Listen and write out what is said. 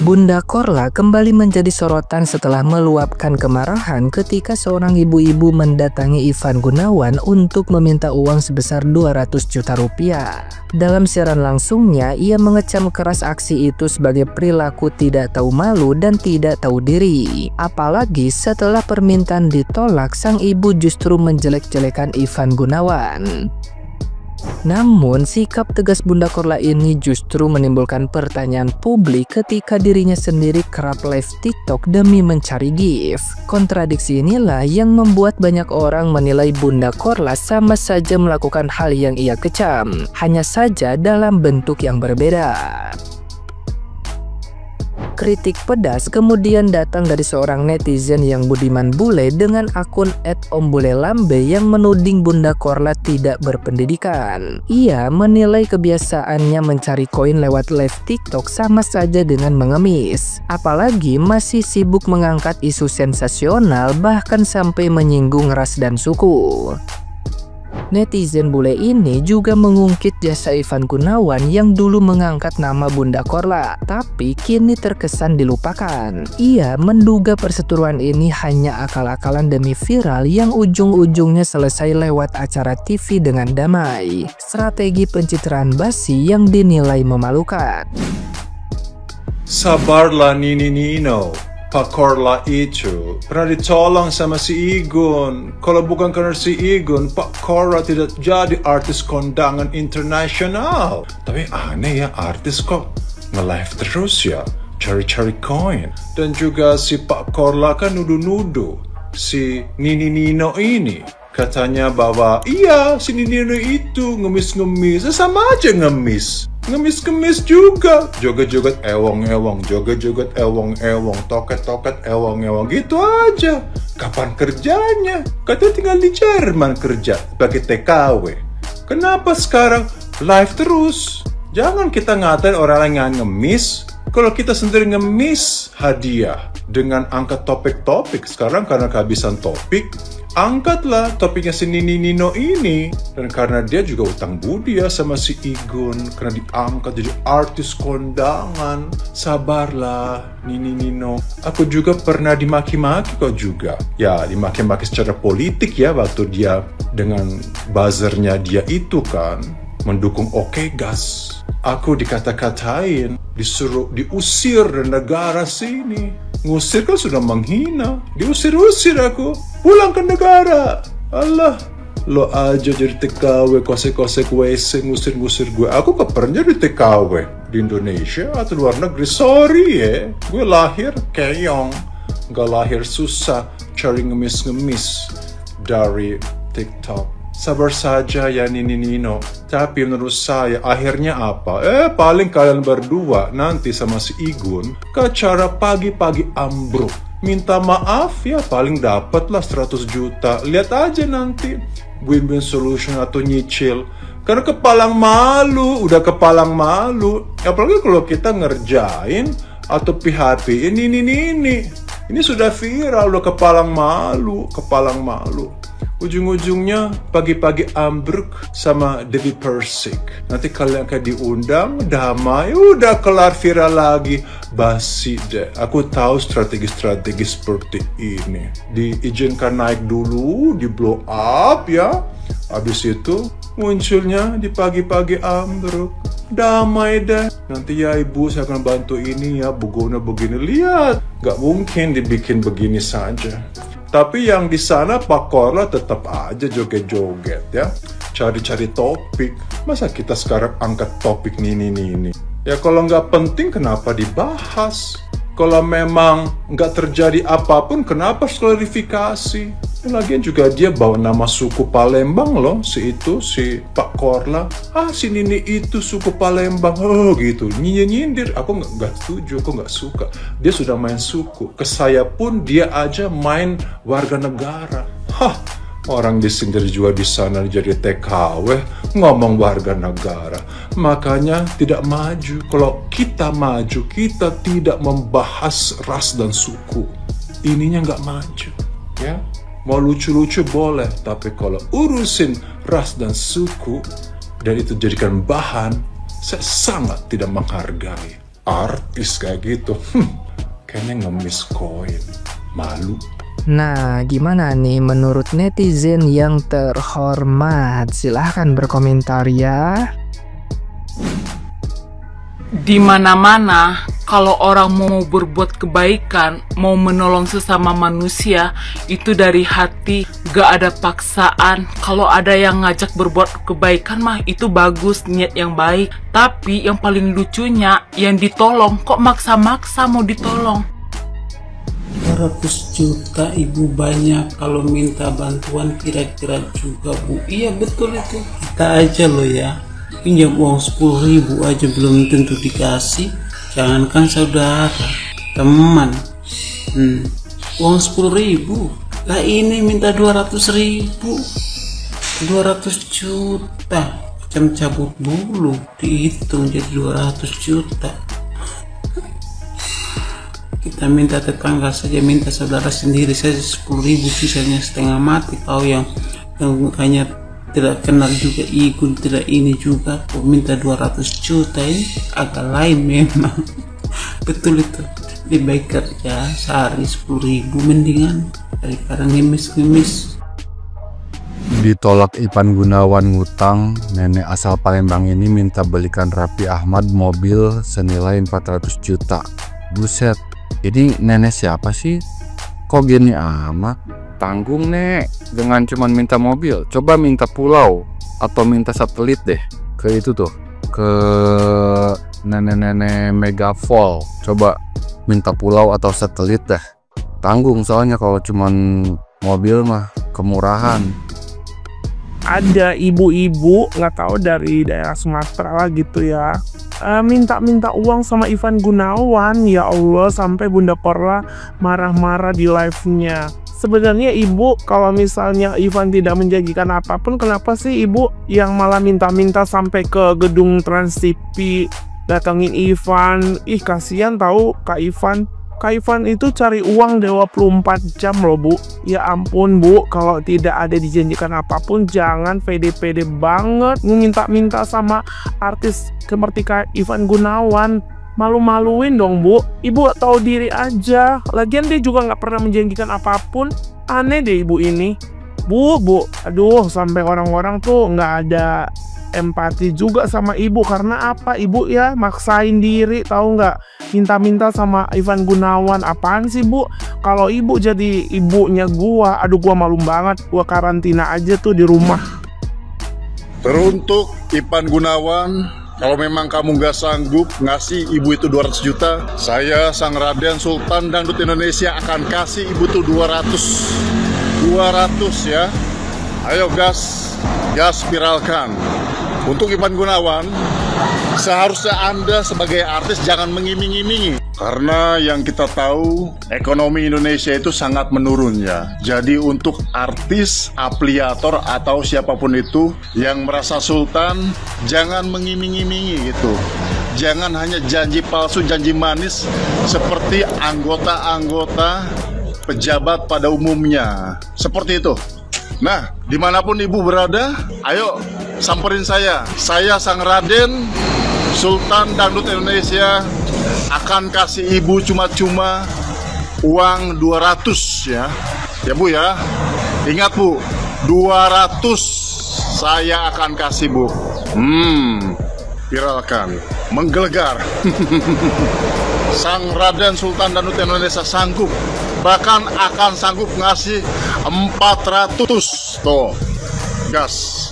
Bunda Korla kembali menjadi sorotan setelah meluapkan kemarahan ketika seorang ibu-ibu mendatangi Ivan Gunawan untuk meminta uang sebesar 200 juta rupiah. Dalam siaran langsungnya, ia mengecam keras aksi itu sebagai perilaku tidak tahu malu dan tidak tahu diri. Apalagi setelah permintaan ditolak, sang ibu justru menjelek-jelekan Ivan Gunawan. Namun, sikap tegas Bunda Korla ini justru menimbulkan pertanyaan publik ketika dirinya sendiri kerap live TikTok demi mencari gift. Kontradiksi inilah yang membuat banyak orang menilai Bunda Korla sama saja melakukan hal yang ia kecam, hanya saja dalam bentuk yang berbeda. Kritik pedas kemudian datang dari seorang netizen yang budiman bule dengan akun @ombulelambe yang menuding Bunda Korla tidak berpendidikan. Ia menilai kebiasaannya mencari koin lewat live TikTok sama saja dengan mengemis. Apalagi masih sibuk mengangkat isu sensasional bahkan sampai menyinggung ras dan suku. Netizen bule ini juga mengungkit jasa Ivan Gunawan yang dulu mengangkat nama Bunda Korla, tapi kini terkesan dilupakan. Ia menduga perseteruan ini hanya akal-akalan demi viral yang ujung-ujungnya selesai lewat acara TV dengan damai. Strategi pencitraan basi yang dinilai memalukan. Sabarlah Nino. Pak Korla itu pernah ditolong sama si Igun. Kalau bukan karena si Igun, Pak Korla tidak jadi artis kondangan internasional. Tapi aneh ya, artis kok nge-live terus ya, cari-cari koin. Dan juga si Pak Korla kan nuduh-nuduh si Nino ini. Katanya bahwa iya si Nino itu ngemis-ngemis, sama aja ngemis. Ngemis-ngemis juga, joget-joget ewong-ewong, joget-joget ewong-ewong, toket-toket ewong-ewong, gitu aja. Kapan kerjanya? Katanya tinggal di Jerman kerja sebagai TKW. Kenapa sekarang live terus? Jangan kita ngatain orang lain yang ngemis. Kalau kita sendiri ngemis, hadiah dengan angkat topik-topik. Sekarang karena kehabisan topik, angkatlah topiknya si Nino ini. Dan karena dia juga utang budi ya sama si Igun, karena diangkat jadi artis kondangan. Sabarlah Nino. Aku juga pernah dimaki-maki kok juga. Ya dimaki-maki secara politik ya, waktu dia dengan buzzernya dia itu kan mendukung Oke Gas. Aku dikata-katain, disuruh diusir dari negara sini. Ngusir kan sudah menghina. Diusir-usir aku. Pulang ke negara. Allah, lo aja jadi TKW, kosek-kosek WC, ngusir-ngusir gue. Aku gak pernah jadi TKW di Indonesia atau luar negeri. Sorry ya, gue lahir keong. Gak lahir susah cari ngemis-ngemis dari TikTok. Sabar saja ya Nino. Tapi menurut saya akhirnya apa? Paling kalian berdua nanti sama si Igun ke acara pagi-pagi ambruk. Minta maaf ya, paling dapatlah 100 juta. Lihat aja nanti win-win solution atau nyicil. Karena kepalang malu, udah kepalang malu. Apalagi kalau kita ngerjain atau PHP ini sudah viral, udah kepalang malu. Ujung-ujungnya pagi-pagi ambruk sama Dewi Persik. Nanti kalian akan diundang, damai, udah kelar viral lagi. Basi deh. Aku tahu strategi-strategi seperti ini. Diizinkan naik dulu, di blow up ya. Habis itu munculnya di pagi-pagi ambruk. Damai deh. Nanti ya ibu saya akan bantu ini ya, begona begini. Lihat, gak mungkin dibikin begini saja. Tapi yang di sana Pak Korla tetap aja joget-joget ya. Cari-cari topik. Masa kita sekarang angkat topik ini? Ya kalau nggak penting kenapa dibahas? Kalau memang nggak terjadi apapun kenapa harus klarifikasi? Lagian juga dia bawa nama suku Palembang loh, si Pak Korla. Si Nini itu suku Palembang, gitu. Nyindir, aku nggak setuju, aku nggak suka. Dia sudah main suku, ke saya pun dia aja main warga negara. Orang disindir juga di sana jadi TKW, ngomong warga negara. Makanya tidak maju. Kalau kita maju, kita tidak membahas ras dan suku. Ininya nggak maju, ya. Mau lucu-lucu boleh, tapi kalau urusin ras dan suku dan itu jadikan bahan, saya sangat tidak menghargai. artis kayak gitu. Kayaknya ngemis koin. Malu. Nah, gimana nih menurut netizen yang terhormat? Silahkan berkomentar ya. Di mana-mana, kalau orang mau berbuat kebaikan, mau menolong sesama manusia, itu dari hati, gak ada paksaan. Kalau ada yang ngajak berbuat kebaikan mah, itu bagus, niat yang baik. Tapi yang paling lucunya, yang ditolong kok maksa-maksa mau ditolong. 200 juta ibu banyak, kalau minta bantuan kira-kira juga bu. Iya betul itu. Kita aja loh ya, pinjam uang 10.000 aja belum tentu dikasih, jangankan saudara, teman. Uang 10.000 lah, ini minta 200.000, 200 juta, macam cabut bulu dihitung jadi 200 juta. Kita minta tetangga saja, minta saudara sendiri saja 10.000, sisanya setengah mati. Kau yang hanya tidak kenal juga Igun, tidak ini juga kok minta 200 juta, ini agak lain memang. Betul itu, lebih baik kerja sehari 10.000 mendingan daripada ngemis-ngemis. Ditolak Ivan Gunawan ngutang, nenek asal Palembang ini minta belikan Raffi Ahmad mobil senilai 400 juta. Buset, ini nenek siapa sih? Kok gini amat? Tanggung nek, dengan cuman minta mobil, coba minta pulau atau minta satelit deh. Ke itu tuh, ke nenek-nenek Megafall. Coba minta pulau atau satelit dah. Tanggung soalnya kalau cuman mobil mah kemurahan. Ada ibu-ibu nggak tahu dari daerah Sumatera lah gitu ya, minta uang sama Ivan Gunawan. Ya Allah, sampai Bunda Korla marah-marah di live-nya. Sebenarnya ibu, kalau misalnya Ivan tidak menjanjikan apapun, kenapa sih ibu yang malah minta-minta sampai ke gedung Trans TV datangin Ivan? Ih, kasihan tahu Kak Ivan. Kak Ivan itu cari uang 24 jam loh bu. Ya ampun bu, kalau tidak ada dijanjikan apapun, jangan pede-pede banget minta-minta sama artis seperti Kak Ivan Gunawan. Malu-maluin dong bu. Ibu tahu diri aja. Lagian dia juga nggak pernah menjanjikan apapun. Aneh deh ibu ini. Bu, aduh, sampai orang-orang tuh nggak ada empati juga sama ibu. Karena apa? Ibu ya maksain diri, tahu nggak? Minta-minta sama Ivan Gunawan. Apaan sih bu? Kalau ibu jadi ibunya gua, aduh gua malu banget. Gua karantina aja tuh di rumah. Teruntuk Ivan Gunawan, kalau memang kamu nggak sanggup ngasih ibu itu 200 juta, saya Sang Raden Sultan Dangdut Indonesia akan kasih ibu tuh 200 ya. Ayo gas viralkan. Untuk Ivan Gunawan, seharusnya Anda sebagai artis jangan mengiming-imingi. Karena yang kita tahu, ekonomi Indonesia itu sangat menurun ya. Jadi untuk artis, afiliator atau siapapun itu yang merasa sultan, jangan mengiming-imingi gitu. Jangan hanya janji palsu, janji manis seperti anggota-anggota pejabat pada umumnya. Seperti itu. Nah, dimanapun ibu berada, ayo samperin saya. Saya Sang Raden Sultan Dangdut Indonesia akan kasih ibu cuma-cuma uang 200 ya. Ya bu ya. Ingat bu, 200 saya akan kasih bu. Viralkan, menggelegar. Sang Raden Sultan Dangdut Indonesia sanggup, bahkan akan sanggup ngasih 400. Tuh, gas.